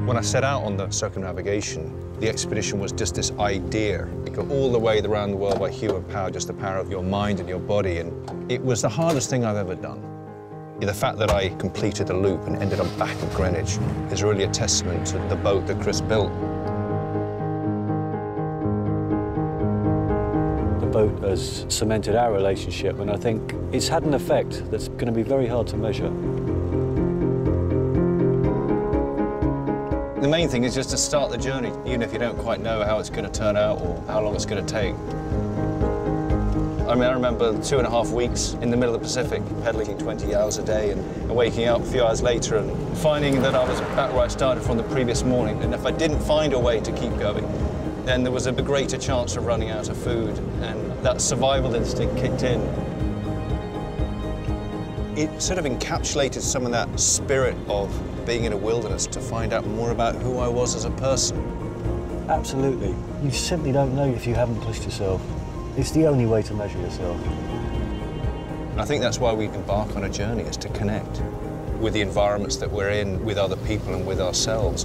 When I set out on the circumnavigation, the expedition was just this idea. You go all the way around the world by human power, just the power of your mind and your body, and it was the hardest thing I've ever done. The fact that I completed the loop and ended up back at Greenwich is really a testament to the boat that Chris built. The boat has cemented our relationship, and I think it's had an effect that's going to be very hard to measure. The main thing is just to start the journey, even if you don't quite know how it's going to turn out or how long it's going to take. I mean, I remember 2.5 weeks in the middle of the Pacific, pedaling 20 hours a day and waking up a few hours later and finding that I was back where I started from the previous morning. And if I didn't find a way to keep going, then there was a greater chance of running out of food, and that survival instinct kicked in. It sort of encapsulated some of that spirit of being in a wilderness to find out more about who I was as a person. Absolutely. You simply don't know if you haven't pushed yourself. It's the only way to measure yourself. I think that's why we embark on a journey, is to connect with the environments that we're in, with other people and with ourselves.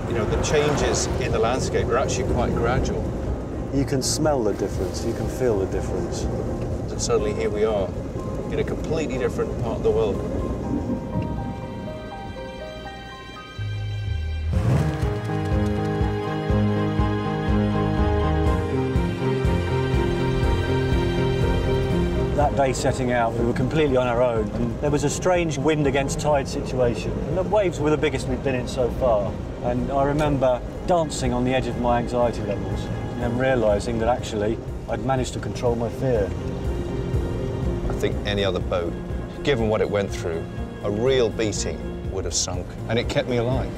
You know, the changes in the landscape are actually quite gradual. You can smell the difference, you can feel the difference. And suddenly here we are, in a completely different part of the world. That day setting out, we were completely on our own, and there was a strange wind against tide situation, and the waves were the biggest we've been in so far. And I remember dancing on the edge of my anxiety levels, and then realising that actually I'd managed to control my fear. I think any other boat, given what it went through, a real beating would have sunk, and it kept me alive.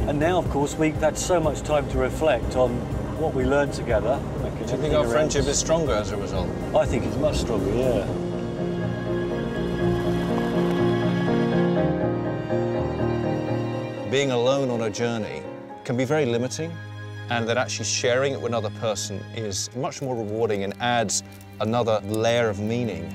And now, of course, we've had so much time to reflect on what we learned together. Do you think our friendship is stronger as a result? I think it's much stronger, yeah. Being alone on a journey can be very limiting, and that actually sharing it with another person is much more rewarding and adds another layer of meaning.